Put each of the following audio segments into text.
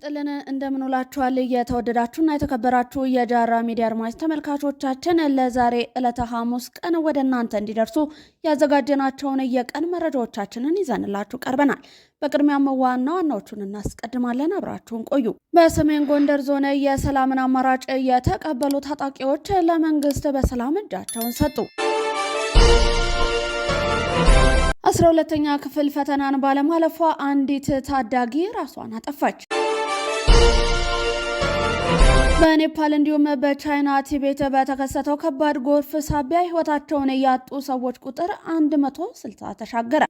ጥለን እንደምንውላችኋል የተወደዳችሁና የተከበራችሁ የጃራ ሚዲያ አድማጭ ተመልካቾቻችን ለዛሬ ዕለተ ሐሙስ ቀን ወደ እናንተ እንዲደርሱ ያዘጋጀናቸውን የቀን መረጃዎቻችንን ይዘንላችሁ ቀርበናል። በቅድሚያም ዋና ዋናዎቹን እናስቀድማለን። አብራችሁን ቆዩ። በሰሜን ጎንደር ዞን የሰላምን አማራጭ የተቀበሉ ታጣቂዎች ለመንግስት በሰላም እጃቸውን ሰጡ። 12ኛ ክፍል ፈተናን ባለማለፏ አንዲት ታዳጊ ራሷን አጠፋች። በኔፓል እንዲሁም በቻይና ቲቤት በተከሰተው ከባድ ጎርፍ ሳቢያ ህይወታቸውን ያጡ ሰዎች ቁጥር 160 ተሻገረ።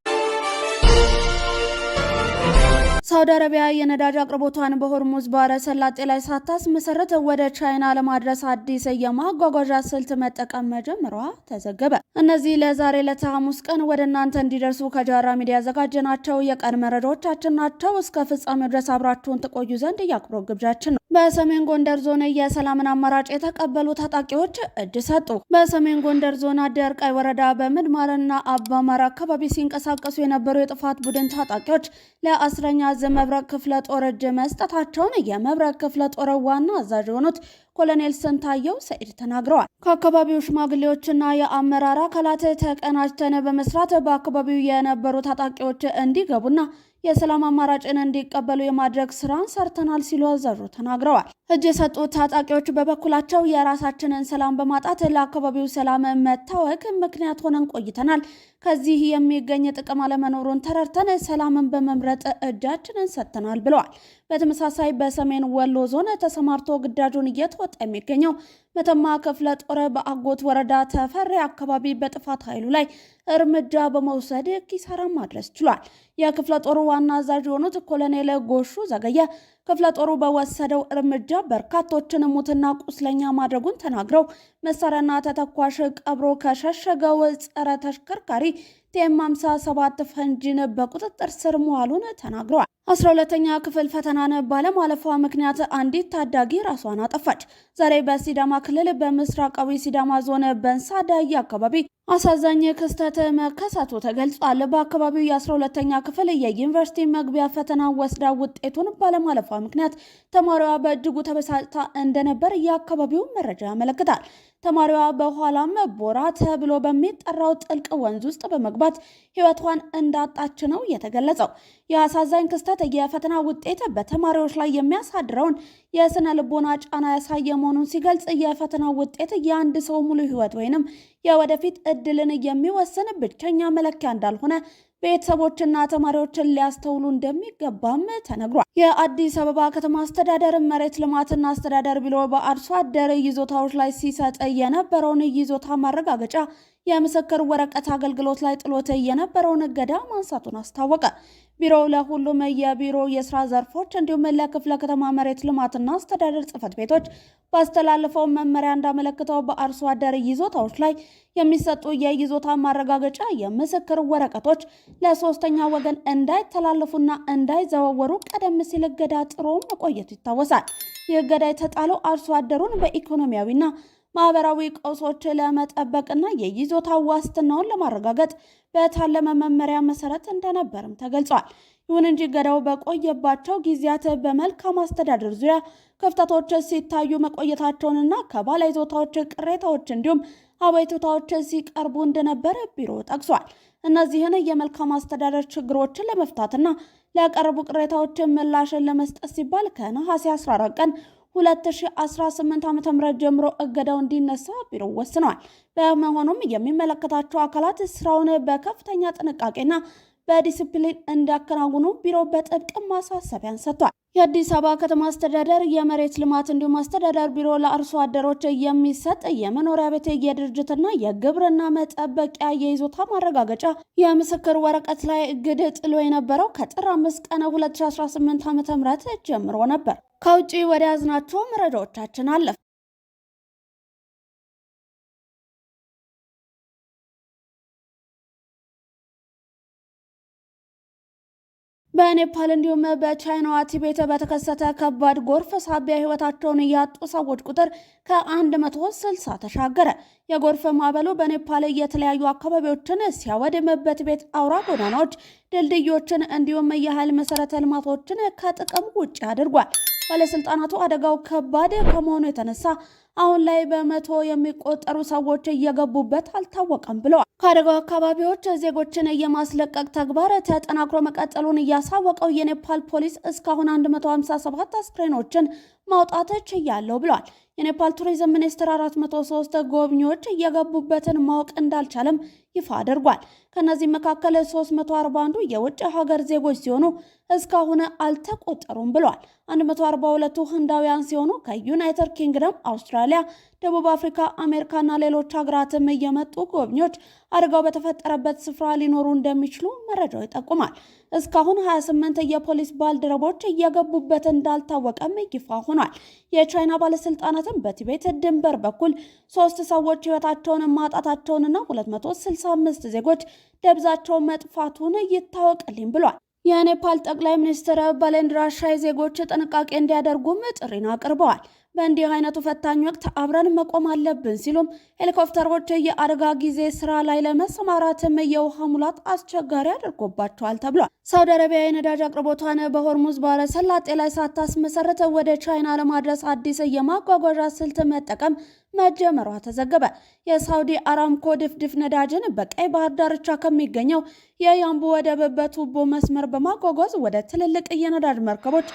ሳውዲ አረቢያ የነዳጅ አቅርቦቷን በሆርሙዝ ባህረ ሰላጤ ላይ ሳታስመሰረት ወደ ቻይና ለማድረስ አዲስ የማጓጓዣ ስልት መጠቀም መጀመሯ ተዘገበ። እነዚህ ለዛሬ ለሐሙስ ቀን ወደ እናንተ እንዲደርሱ ከጃራ ሚዲያ ያዘጋጀናቸው የቀን መረጃዎቻችን ናቸው። እስከ ፍጻሜው ድረስ አብራችሁን ትቆዩ ዘንድ የአክብሮት ግብዣችን ነው። በሰሜን ጎንደር ዞን የሰላምን አማራጭ የተቀበሉ ታጣቂዎች እጅ ሰጡ። በሰሜን ጎንደር ዞን አደርቃይ ወረዳ በምድማርና አባማራ አካባቢ ሲንቀሳቀሱ የነበሩ የጥፋት ቡድን ታጣቂዎች ለ10ኛ መብረቅ ክፍለ ጦር እጅ መስጠታቸውን የመብረቅ ክፍለ ጦር ዋና አዛዥ የሆኑት ኮሎኔል ስንታየው ሰኢድ ተናግረዋል። ከአካባቢው ሽማግሌዎችና የአመራር አካላት ተቀናጅተን በመስራት በአካባቢው የነበሩ ታጣቂዎች እንዲገቡና የሰላም አማራጭን እንዲቀበሉ የማድረግ ስራን ሰርተናል ሲሉ አዛዡ ተናግረዋል። እጅ የሰጡት ታጣቂዎች በበኩላቸው የራሳችንን ሰላም በማጣት ለአካባቢው ሰላም መታወክ ምክንያት ሆነን ቆይተናል። ከዚህ የሚገኝ ጥቅም አለመኖሩን ተረድተን ሰላምን በመምረጥ እጃችንን ሰጥተናል ብለዋል። በተመሳሳይ በሰሜን ወሎ ዞን ተሰማርቶ ግዳጁን እየተወጣ የሚገኘው መተማ ክፍለ ጦር በአጎት ወረዳ ተፈሪ አካባቢ በጥፋት ኃይሉ ላይ እርምጃ በመውሰድ ኪሳራ ማድረስ ችሏል። የክፍለ ጦሩ ዋና አዛዥ የሆኑት ኮሎኔል ጎሹ ዘገየ ክፍለ ጦሩ በወሰደው እርምጃ በርካቶችን ሙትና ቁስለኛ ማድረጉን ተናግረው መሳሪያና ተተኳሽ ቀብሮ ከሸሸገው ጸረ ተሽከርካሪ ቴም57 ፈንጂን በቁጥጥር ስር መዋሉን ተናግረዋል። 12ኛ ክፍል ፈተናን ባለማለፏ ምክንያት አንዲት ታዳጊ ራሷን አጠፋች። ዛሬ በሲዳማ ክልል በምስራቃዊ ሲዳማ ዞን በንሳ ዳይ አካባቢ አሳዛኝ ክስተት መከሰቱ ተገልጿል። በአካባቢው የ12ኛ ክፍል የዩኒቨርሲቲ መግቢያ ፈተና ወስዳ ውጤቱን ባለማለፏ ምክንያት ተማሪዋ በእጅጉ ተበሳጭታ እንደነበር የአካባቢው መረጃ ያመለክታል። ተማሪዋ በኋላም ቦራ ተብሎ በሚጠራው ጥልቅ ወንዝ ውስጥ በመግባት ህይወቷን እንዳጣች ነው የተገለጸው። የአሳዛኝ ክስተት የፈተና ውጤት በተማሪዎች ላይ የሚያሳድረውን የስነ ልቦና ጫና ያሳየ መሆኑን ሲገልጽ የፈተና ውጤት የአንድ ሰው ሙሉ ህይወት ወይንም የወደፊት እድልን የሚወስን ብቸኛ መለኪያ እንዳልሆነ ቤተሰቦችና ተማሪዎችን ሊያስተውሉ እንደሚገባም ተነግሯል። የአዲስ አበባ ከተማ አስተዳደር መሬት ልማትና አስተዳደር ቢሮ በአርሶ አደር ይዞታዎች ላይ ሲሰጥ የነበረውን ይዞታ ማረጋገጫ የምስክር ወረቀት አገልግሎት ላይ ጥሎት የነበረውን እገዳ ማንሳቱን አስታወቀ። ቢሮው ለሁሉም የቢሮ የስራ ዘርፎች እንዲሁም ለክፍለ ከተማ መሬት ልማትና አስተዳደር ጽሕፈት ቤቶች ባስተላለፈው መመሪያ እንዳመለክተው በአርሶ አደር ይዞታዎች ላይ የሚሰጡ የይዞታ ማረጋገጫ የምስክር ወረቀቶች ለሶስተኛ ወገን እንዳይተላለፉና እንዳይዘዋወሩ ቀደም ሲል እገዳ ጥሎ መቆየቱ ይታወሳል። ይህ እገዳ የተጣለው አርሶ አደሩን በኢኮኖሚያዊና ማህበራዊ ቀውሶች ለመጠበቅና የይዞታ ዋስትናውን ለማረጋገጥ በታለመ መመሪያ መሰረት እንደነበርም ተገልጿል። ይሁን እንጂ እገዳው በቆየባቸው ጊዜያት በመልካም አስተዳደር ዙሪያ ክፍተቶች ሲታዩ መቆየታቸውንና ከባለ ይዞታዎች ቅሬታዎች እንዲሁም አቤቱታዎች ሲቀርቡ እንደነበረ ቢሮ ጠቅሷል። እነዚህን የመልካም አስተዳደር ችግሮችን ለመፍታትና ለቀረቡ ቅሬታዎች ምላሽን ለመስጠት ሲባል ከነሐሴ 14 ቀን 2018 ዓ.ም ጀምሮ እገዳው እንዲነሳ ቢሮ ወስኗል። በመሆኑም የሚመለከታቸው አካላት ስራውን በከፍተኛ ጥንቃቄና በዲሲፕሊን እንዲያከናውኑ ቢሮ በጥብቅ ማሳሰቢያን ሰጥቷል። የአዲስ አበባ ከተማ አስተዳደር የመሬት ልማት እንዲሁም አስተዳደር ቢሮ ለአርሶ አደሮች የሚሰጥ የመኖሪያ ቤት የድርጅትና የግብርና መጠበቂያ የይዞታ ማረጋገጫ የምስክር ወረቀት ላይ እግድ ጥሎ የነበረው ከጥር 5 ቀን 2018 ዓ.ም ጀምሮ ነበር። ከውጪ ወደ ያዝናቸው መረጃዎቻችን አለፍ። በኔፓል እንዲሁም በቻይናዋ ቲቤት በተከሰተ ከባድ ጎርፍ ሳቢያ ህይወታቸውን ያጡ ሰዎች ቁጥር ከ160 ተሻገረ። የጎርፍ ማዕበሉ በኔፓል የተለያዩ አካባቢዎችን ሲያወድም በቲቤት አውራ ጎዳናዎች፣ ድልድዮችን እንዲሁም የኃይል መሰረተ ልማቶችን ከጥቅም ውጭ አድርጓል። ባለስልጣናቱ አደጋው ከባድ ከመሆኑ የተነሳ አሁን ላይ በመቶ የሚቆጠሩ ሰዎች እየገቡበት አልታወቀም ብለዋል። ከአደጋው አካባቢዎች ዜጎችን የማስለቀቅ ተግባር ተጠናክሮ መቀጠሉን እያሳወቀው የኔፓል ፖሊስ እስካሁን 157 አስክሬኖችን ማውጣት ችያለሁ ብለዋል። የኔፓል ቱሪዝም ሚኒስቴር 403 ጎብኚዎች እየገቡበትን ማወቅ እንዳልቻለም ይፋ አድርጓል። ከነዚህ መካከል 341 የውጭ ሀገር ዜጎች ሲሆኑ እስካሁን አልተቆጠሩም ብለዋል። 142ቱ ህንዳውያን ሲሆኑ ከዩናይትድ ኪንግደም፣ አውስትራሊያ፣ ደቡብ አፍሪካ፣ አሜሪካና ሌሎች ሀገራትም እየመጡ ጎብኚዎች አደጋው በተፈጠረበት ስፍራ ሊኖሩ እንደሚችሉ መረጃው ይጠቁማል። እስካሁን 28 የፖሊስ ባልደረቦች እየገቡበት እንዳልታወቀም ይፋ ሆኗል። የቻይና ባለስልጣናትም በቲቤት ድንበር በኩል 3 ሰዎች ህይወታቸውን ማጣታቸውንና 265 ዜጎች ደብዛቸው መጥፋቱን ይታወቅልኝ ብሏል። የኔፓል ጠቅላይ ሚኒስትር ባሌንድራ ሻይ ዜጎች ጥንቃቄ እንዲያደርጉም ጥሪን አቅርበዋል። በእንዲህ አይነቱ ፈታኝ ወቅት አብረን መቆም አለብን ሲሉም ሄሊኮፕተሮች የአደጋ ጊዜ ስራ ላይ ለመሰማራትም የውሃ ሙላት አስቸጋሪ አድርጎባቸዋል ተብሏል። ሳውዲ አረቢያ የነዳጅ አቅርቦቷን በሆርሙዝ ባህረ ሰላጤ ላይ ሳታስመሰረት ወደ ቻይና ለማድረስ አዲስ የማጓጓዣ ስልት መጠቀም መጀመሯ ተዘገበ። የሳውዲ አራምኮ ድፍድፍ ነዳጅን በቀይ ባህር ዳርቻ ከሚገኘው የያምቡ ወደብ በቱቦ መስመር በማጓጓዝ ወደ ትልልቅ የነዳጅ መርከቦች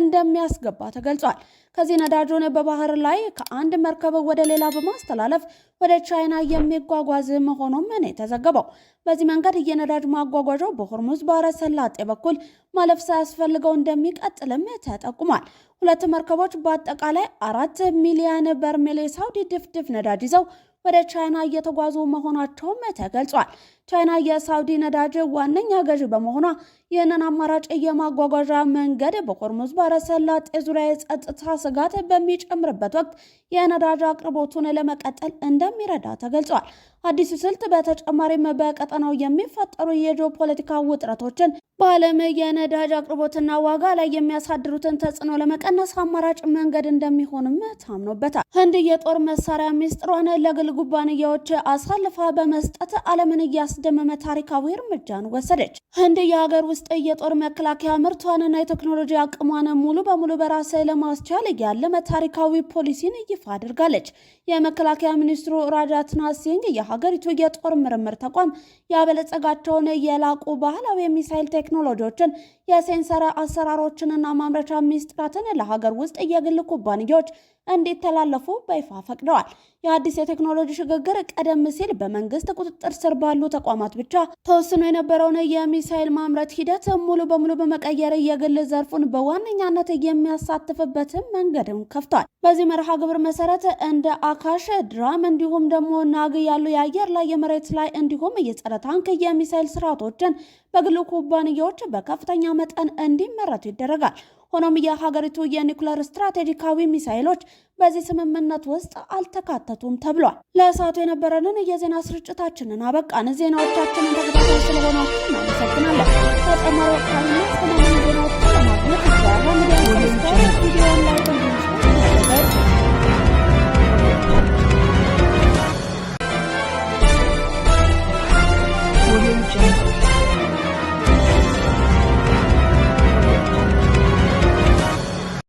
እንደሚያስገባ ተገልጿል። ከዚህ ነዳጁን በባህር ላይ ከአንድ መርከብ ወደ ሌላ በማስተላለፍ ወደ ቻይና የሚጓጓዝ መሆኑም ነው የተዘገበው። በዚህ መንገድ የነዳጅ ማጓጓዣው በሆርሙዝ ባህረ ሰላጤ በኩል ማለፍ ሳያስፈልገው እንደሚቀጥልም ተጠቁሟል። 2 መርከቦች በአጠቃላይ 4 ሚሊዮን በርሜል የሳውዲ ድፍድፍ ነዳጅ ይዘው ወደ ቻይና እየተጓዙ መሆናቸውም ተገልጿል። ቻይና የሳውዲ ነዳጅ ዋነኛ ገዢ በመሆኗ ይህንን አማራጭ የማጓጓዣ መንገድ በሆርሙዝ ባህረ ሰላጤ ዙሪያ የጸጥታ ስጋት በሚጨምርበት ወቅት የነዳጅ አቅርቦቱን ለመቀጠል እንደሚረዳ ተገልጿል። አዲሱ ስልት በተጨማሪም በቀጠናው የሚፈጠሩ የጂኦፖለቲካ ውጥረቶችን በዓለም የነዳጅ አቅርቦትና ዋጋ ላይ የሚያሳድሩትን ተጽዕኖ ለመቀነስ አማራጭ መንገድ እንደሚሆንም ታምኖበታል። ህንድ የጦር መሳሪያ ሚስጥሯን ለግል ኩባንያዎች አሳልፋ በመስጠት ዓለምን እያስደመመ ታሪካዊ እርምጃን ወሰደች። ህንድ የሀገር ውስጥ የጦር መከላከያ ምርቷንና የቴክኖሎጂ አቅሟን ሙሉ በሙሉ በራስ ለማስቻል ያለመ ታሪካዊ ፖሊሲን ይፋ አድርጋለች። የመከላከያ ሚኒስትሩ ራጃትናት ሲንግ የሀገሪቱ የጦር ምርምር ተቋም ያበለጸጋቸውን የላቁ ባህላዊ የሚሳይል ቴክኖሎጂዎችን፣ የሴንሰር አሰራሮችንና ማምረቻ ሚስጥራትን ለሀገር ውስጥ የግል ኩባንያዎች እንዲተላለፉ በይፋ ፈቅደዋል። የአዲስ የቴክኖሎጂ ሽግግር ቀደም ሲል በመንግስት ቁጥጥር ስር ባሉ ተቋማት ብቻ ተወስኖ የነበረውን የሚሳይል ማምረት ሂደት ሙሉ በሙሉ በመቀየር የግል ዘርፉን በዋነኛነት የሚያሳትፍበትን መንገድን ከፍቷል። በዚህ መርሃ ግብር መሰረት እንደ አካሽ ድራም እንዲሁም ደግሞ ናግ ያሉ የአየር ላይ የመሬት ላይ እንዲሁም የጸረ ታንክ የሚሳይል ስርዓቶችን በግል ኩባንያዎች በከፍተኛ መጠን እንዲመረቱ ይደረጋል። ሆኖም የሀገሪቱ የኒውክሌር ስትራቴጂካዊ ሚሳይሎች በዚህ ስምምነት ውስጥ አልተካተቱም ተብሏል። ለሰዓቱ የነበረንን የዜና ስርጭታችንን አበቃን። ዜናዎቻችንን ተከታታይ ስለሆናችሁ እናመሰግናለን። ተጨማሪ ወቅታዊና አስተማማኝ ዜናዎችን ለማግኘት